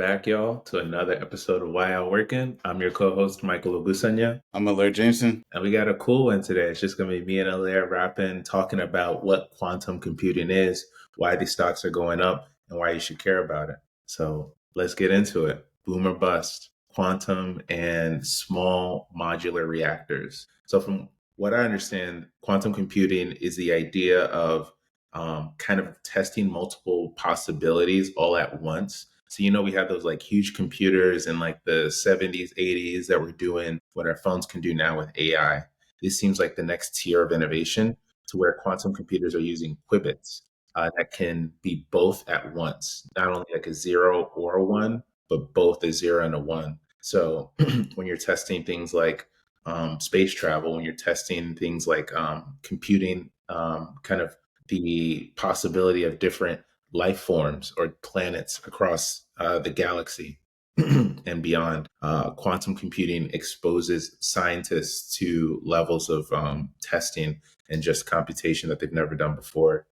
back, y'all, to another episode of Why I'm Working. I'm your co-host, Michael Ogusanya, I'm Alert Jameson. and we got a cool one today. It's just going to be me and Alaire rapping, talking about what quantum computing is, why these stocks are going up, and why you should care about it. So let's get into it. Boom or bust, quantum and small modular reactors. So from what I understand, quantum computing is the idea of kind of testing multiple possibilities all at once. So, we had those like huge computers in like the 70s, 80s that were doing what our phones can do now with AI. This seems like the next tier of innovation to where quantum computers are using qubits that can be both at once, not only like a zero or a one, but both a zero and a one. So when you're testing things like space travel, when you're testing things like computing, kind of the possibility of different life forms or planets across the galaxy and beyond. Quantum computing exposes scientists to levels of testing and just computation that they've never done before.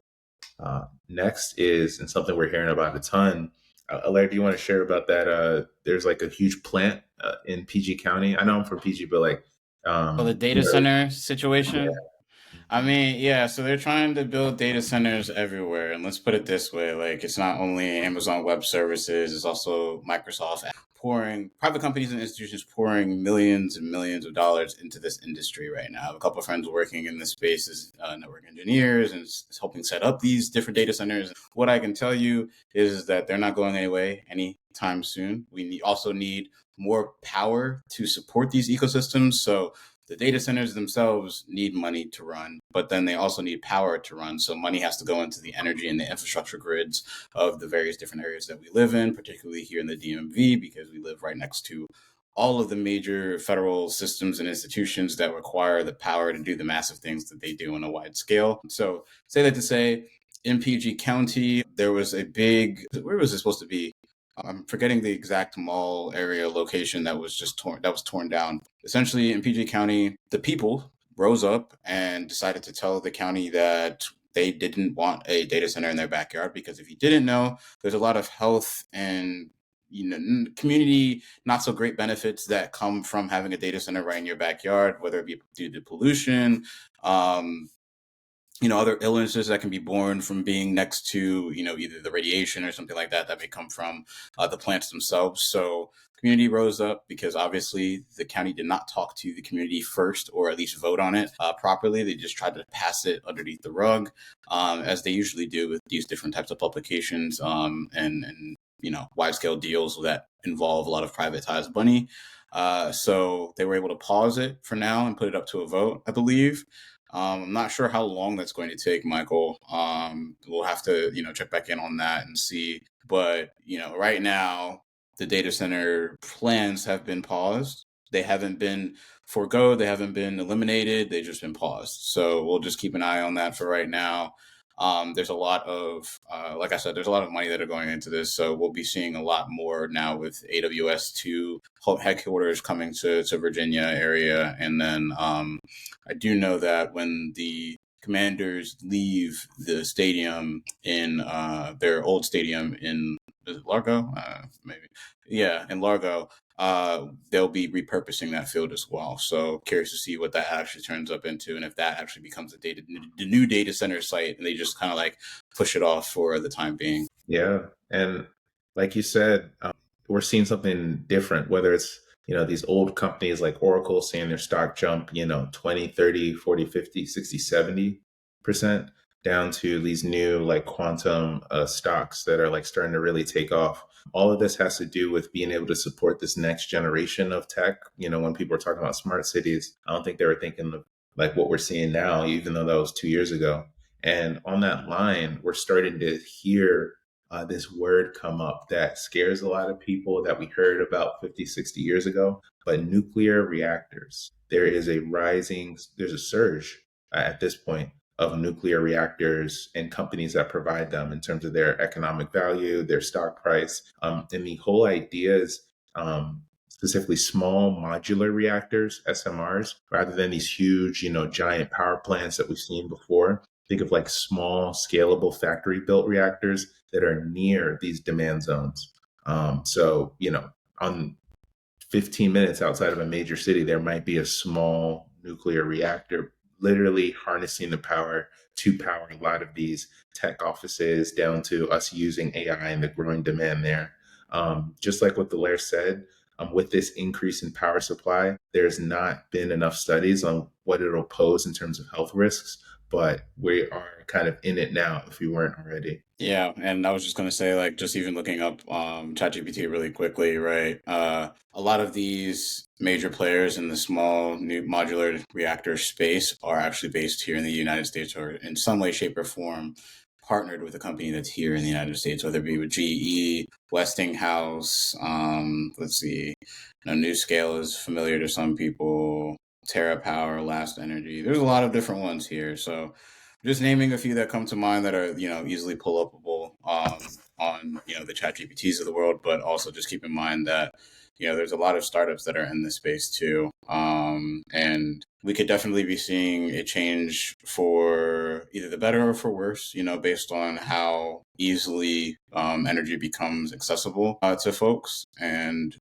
Next is, and something we're hearing about a ton. Alaire, do you want to share about that? There's like a huge plant in PG County. I know I'm from PG, but like, The data center situation. I Mhm. mean, yeah, so they're trying to build data centers everywhere. And let's put it this way, like it's not only Amazon Web Services, it's also Microsoft pouring private companies and institutions pouring millions and millions of dollars into this industry right now. I have a couple of friends working in this space as network engineers and helping set up these different data centers. What I can tell you is that they're not going away anytime soon. Also need more power to support these ecosystems. So the data centers themselves need money to run, but then they also need power to run. So money has to go into the energy and the infrastructure grids of the various different areas that we live in, particularly here in the DMV, because we live right next to all of the major federal systems and institutions that require the power to do the massive things that they do on a wide scale. So say that to say, in PG County, there was a big, where was it supposed to be? I'm forgetting the exact mall area location that was torn down. Essentially, in PG County, the people rose up and decided to tell the county that they didn't want a data center in their backyard because if you didn't know, there's a lot of health and community not so great benefits that come from having a data center right in your backyard, whether it be due to pollution, um, other illnesses that can be born from being next to, either the radiation or something like that that may come from the plants themselves. So community rose up because obviously the county did not talk to the community first or at least vote on it properly. They just tried to pass it underneath the rug, as they usually do with these different types of publications and wide scale deals that involve a lot of privatized money. So they were able to pause it for now and put it up to a vote, I believe. I'm not sure how long that's going to take, Michael. We'll have to, check back in on that and see. But, right now, the data center plans have been paused. They haven't been forgo. They haven't been eliminated. They've just been paused. So we'll just keep an eye on that for right now. There's a lot of, like I said, there's a lot of money that are going into this. So we'll be seeing a lot more now with AWS2 headquarters coming to Virginia area. And then I do know that when the Commanders leave the stadium in their old stadium in Largo, maybe, yeah, in Largo, they'll be repurposing that field as well. So curious to see what that actually turns up into, and if that actually becomes the new data center site, and they just kind of like push it off for the time being. Yeah. And like you said, we're seeing something different, whether it's, these old companies like Oracle seeing their stock jump, 20, 30, 40, 50, 60, 70% down to these new like quantum stocks that are like starting to really take off. All of this has to do with being able to support this next generation of tech. When people are talking about smart cities, I don't think they were thinking of like what we're seeing now, even though that was 2 years ago. And on that line, we're starting to hear this word come up that scares a lot of people that we heard about 50, 60 years ago, but nuclear reactors. There's a surge at this point of nuclear reactors and companies that provide them in terms of their economic value, their stock price. And the whole idea is specifically small modular reactors, SMRs, rather than these huge, giant power plants that we've seen before. Think of like small, scalable factory built reactors that are near these demand zones. So, on 15 minutes outside of a major city, there might be a small nuclear reactor literally harnessing the power to power a lot of these tech offices, down to us using AI and the growing demand there. Just like what the Lair said, with this increase in power supply, there's not been enough studies on what it'll pose in terms of health risks, but we are kind of in it now if we weren't already. Yeah, and I was just gonna say, like, just even looking up ChatGPT really quickly, right? A lot of these major players in the small new modular reactor space are actually based here in the United States, or in some way, shape, or form partnered with a company that's here in the United States, whether it be with GE, Westinghouse. Let's see, NewScale is familiar to some people. TerraPower, Last Energy. There's a lot of different ones here, so just naming a few that come to mind that are easily pull upable on the chat GPTs of the world, but also just keep in mind that there's a lot of startups that are in this space too, and we could definitely be seeing a change for either the better or for worse, based on how easily energy becomes accessible to folks. And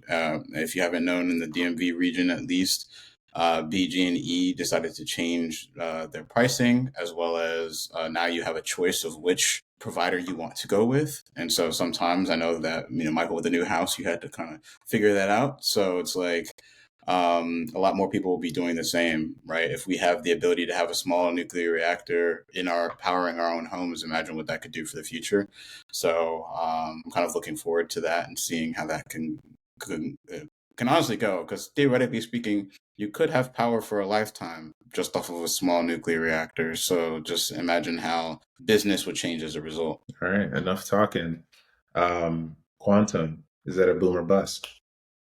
if you haven't known, in the DMV region at least, BG&E decided to change their pricing, as well as now you have a choice of which provider you want to go with. And so sometimes I know that, Michael, with the new house, you had to kind of figure that out. So it's like a lot more people will be doing the same, right? If we have the ability to have a small nuclear reactor in our powering our own homes, imagine what that could do for the future. So I'm kind of looking forward to that and seeing how that can honestly go, because theoretically speaking, you could have power for a lifetime just off of a small nuclear reactor. So just imagine how business would change as a result. All right, enough talking. Quantum, is that a boom or bust?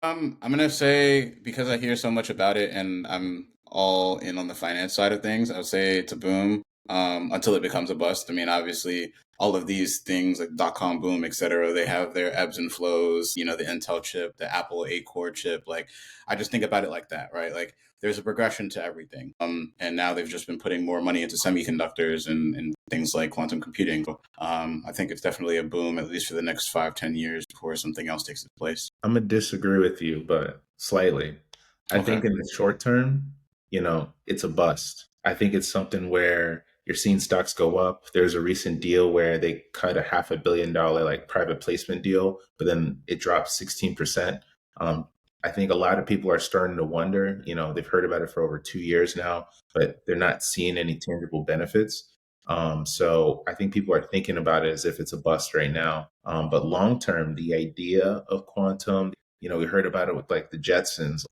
I'm gonna say, because I hear so much about it and I'm all in on the finance side of things, I would say it's a boom until it becomes a bust. I mean, obviously, all of these things like dot-com boom, etc., they have their ebbs and flows. The Intel chip, the Apple 8-core chip. Like, I just think about it like that, right? Like, there's a progression to everything. And now they've just been putting more money into semiconductors and things like quantum computing. I think it's definitely a boom, at least for the next 5, 10 years before something else takes its place. I'm gonna disagree with you, but slightly. I Okay. think in the short term, it's a bust. I think it's something where you're seeing stocks go up. There's a recent deal where they cut a $500 million like private placement deal, but then it dropped 16%. Um, I think a lot of people are starting to wonder, they've heard about it for over 2 years now, but they're not seeing any tangible benefits. So I think people are thinking about it as if it's a bust right now. But long term, the idea of quantum, we heard about it with like the Jetsons.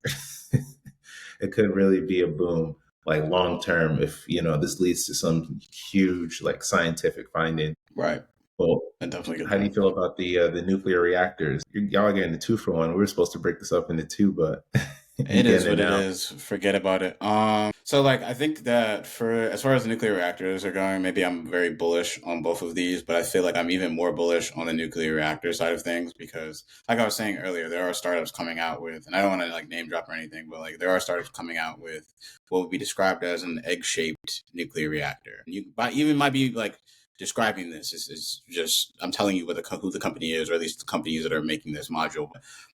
It could really be a boom, like long term, if this leads to some huge like scientific finding. Right. Well, A definitely good how do you point. feel about the nuclear reactors? Y'all are getting the two for one. We were supposed to break this up into two, but you It is getting it what it now. is. Forget about it. So like I think that for as far as the nuclear reactors are going, maybe I'm very bullish on both of these, but I feel like I'm even more bullish on the nuclear reactor side of things because, like I was saying earlier, there are startups coming out with, and I don't want to like name drop or anything, but like there are startups coming out with what would be described as an egg-shaped nuclear reactor. You might even might be like describing this is just I'm telling you what who the company is, or at least the companies that are making this module.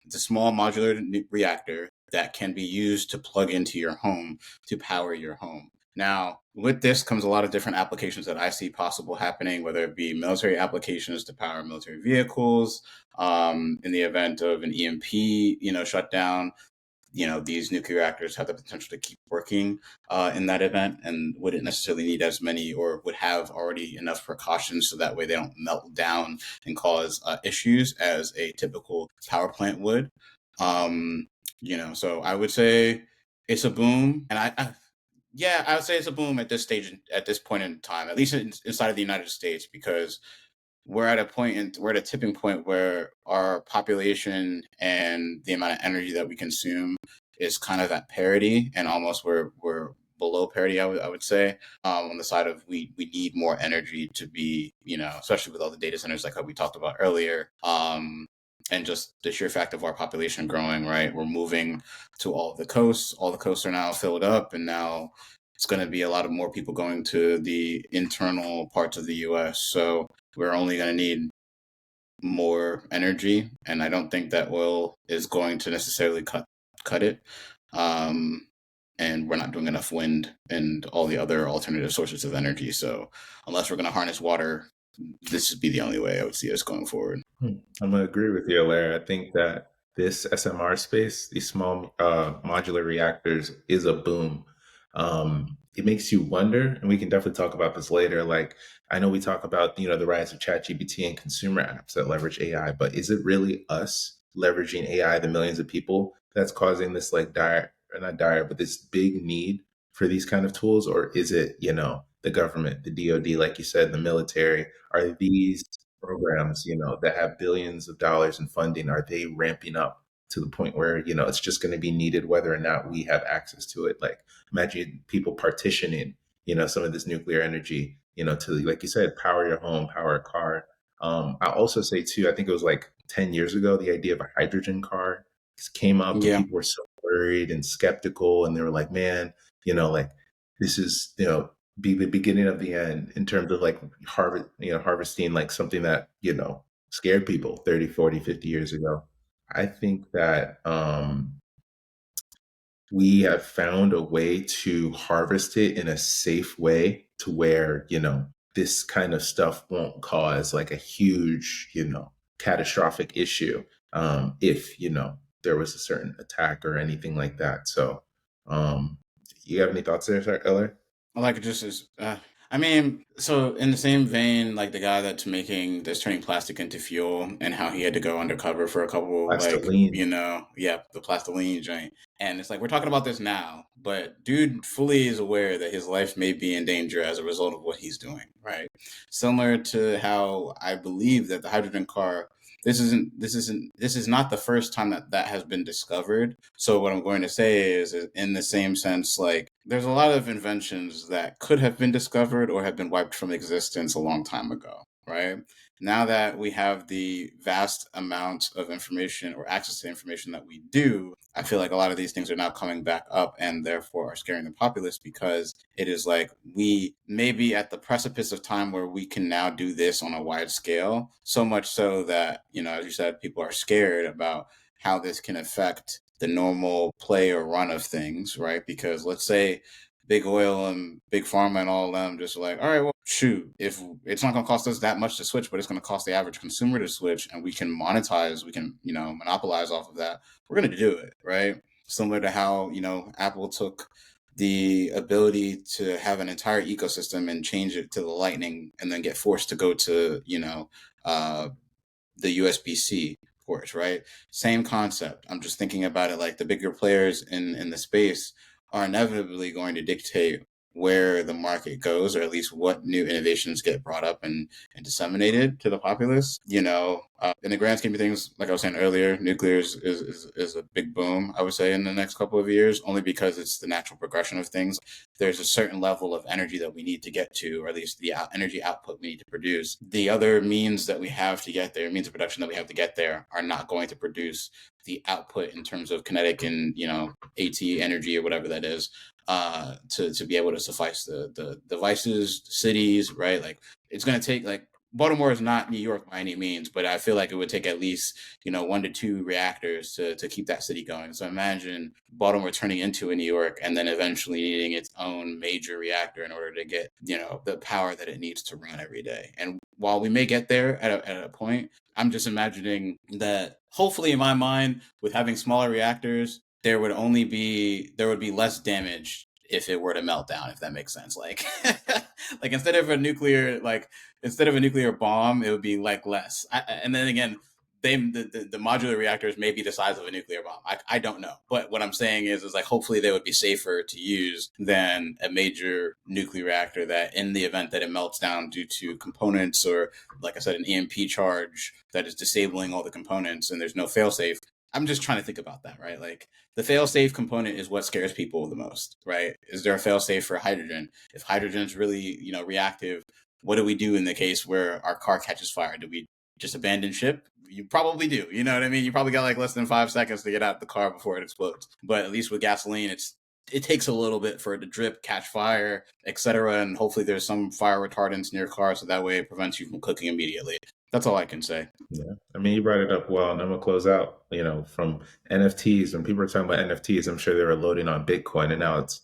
It's a small modular reactor that can be used to plug into your home to power your home. Now, with this comes a lot of different applications that I see possible happening, whether it be military applications to power military vehicles, in the event of an EMP, shutdown. These nuclear reactors have the potential to keep working in that event and wouldn't necessarily need as many, or would have already enough precautions so that way they don't melt down and cause issues as a typical power plant would. Um, so I would say it's a boom, and yeah, I would say it's a boom at this stage, at this point in time, at least inside of the United States, because we're at a tipping point where our population and the amount of energy that we consume is kind of at parity, and almost we're below parity. I would say on the side of we need more energy to be, especially with all the data centers like how we talked about earlier. And just the sheer fact of our population growing, right? We're moving to all of the coasts. All the coasts are now filled up, and now it's going to be a lot of more people going to the internal parts of the U.S. So we're only going to need more energy, and I don't think that oil is going to necessarily cut it. Um, and we're not doing enough wind and all the other alternative sources of energy. So unless we're going to harness water, this would be the only way I would see us going forward. I'm gonna agree with you, Larry. I think that this SMR space, these small modular reactors, is a boom. It makes you wonder, and we can definitely talk about this later. Like, I know we talk about the rise of ChatGPT and consumer apps that leverage AI, but is it really us leveraging AI, the millions of people, that's causing this like dire, or not dire, but this big need for these kind of tools, or is it the government, the DoD, like you said, the military? Are these programs, that have billions of dollars in funding, are they ramping up to the point where, it's just going to be needed whether or not we have access to it? Like, imagine people partitioning, some of this nuclear energy, to, like you said, power your home, power a car. I also say too, I think it was like 10 years ago, the idea of a hydrogen car came up and Yeah. people were so worried and skeptical. And they were like, man, like this is, be the beginning of the end in terms of like harvesting like something that scared people 30, 40, 50 years ago. I think that we have found a way to harvest it in a safe way to where this kind of stuff won't cause like a huge catastrophic issue, if there was a certain attack or anything like that. So you have any thoughts there, sir, Eller? Like it just is. I mean, so in the same vein, like the guy that's turning plastic into fuel, and how he had to go undercover for a couple, like Plastoline. yeah, the plastiline joint. And it's like we're talking about this now, but dude fully is aware that his life may be in danger as a result of what he's doing, right? Similar to how I believe that the hydrogen car. This is not the first time that that has been discovered. So what I'm going to say is in the same sense, like there's a lot of inventions that could have been discovered or have been wiped from existence a long time ago, right? Now that we have the vast amount of information or access to information that we do, I feel like a lot of these things are now coming back up and therefore are scaring the populace, because it is like we may be at the precipice of time where we can now do this on a wide scale, so much so that, as you said, people are scared about how this can affect the normal play or run of things, right? Because let's say big oil and big pharma and all of them just like, all right, well, shoot, if it's not going to cost us that much to switch, but it's going to cost the average consumer to switch, and we can monetize, we can, monopolize off of that, we're going to do it, right? Similar to how, Apple took the ability to have an entire ecosystem and change it to the Lightning, and then get forced to go to, uh, the USB-C ports, right? Same concept. I'm just thinking about it like the bigger players in the space are inevitably going to dictate where the market goes, or at least what new innovations get brought up and disseminated to the populace. In the grand scheme of things, like I was saying earlier, nuclear is a big boom, I would say, in the next couple of years, only because it's the natural progression of things. There's a certain level of energy that we need to get to, or at least the energy output we need to produce. The other means that we have to get there, means of production that we have to get there, are not going to produce the output in terms of kinetic and AT energy or whatever that is, to be able to suffice the devices, the cities, right? Like it's going to take, like, Baltimore is not New York by any means, but I feel like it would take at least 1 to 2 reactors to keep that city going. So imagine Baltimore turning into a New York and then eventually needing its own major reactor in order to get the power that it needs to run every day. And while we may get there at a point, I'm just imagining that hopefully, in my mind, with having smaller reactors, there would be less damage if it were to melt down, if that makes sense. Like like instead of a nuclear bomb, it would be like less. And then again, the modular reactors may be the size of a nuclear bomb. I don't know, but what I'm saying is like hopefully they would be safer to use than a major nuclear reactor that, in the event that it melts down due to components, or like I said, an EMP charge that is disabling all the components and there's no failsafe. I'm just trying to think about that, right? Like the fail-safe component is what scares people the most, right? Is there a fail-safe for hydrogen? If hydrogen is really, reactive, what do we do in the case where our car catches fire? Do we just abandon ship? You probably do. You know what I mean? You probably got like less than 5 seconds to get out the car before it explodes. But at least with gasoline, it takes a little bit for it to drip, catch fire, etc. And hopefully there's some fire retardants in your car, so that way it prevents you from cooking immediately. That's all I can say. Yeah. I mean, you brought it up well, and I'm gonna close out. From NFTs, when people are talking about NFTs, I'm sure they were loading on Bitcoin, and now it's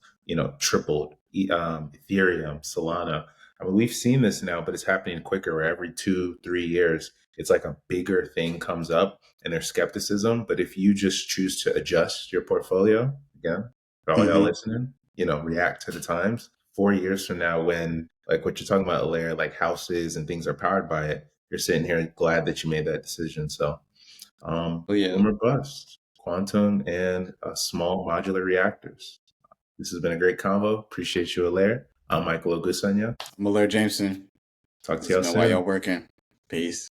tripled. Ethereum, Solana. I mean, we've seen this now, but it's happening quicker. Where every 2-3 years, it's like a bigger thing comes up, and there's skepticism. But if you just choose to adjust your portfolio, again, for all y'all Hmm. listening, react to the times. 4 years from now, when like what you're talking about, Alaire, like houses and things are powered by it, you're sitting here glad that you made that decision. So, Oh yeah, boom or bust, quantum and small modular reactors. This has been a great convo. Appreciate you, Alaire. I'm Michael Ogusanya. Muller Jameson. Talk to y'all Listening to why y'all soon. working. Peace.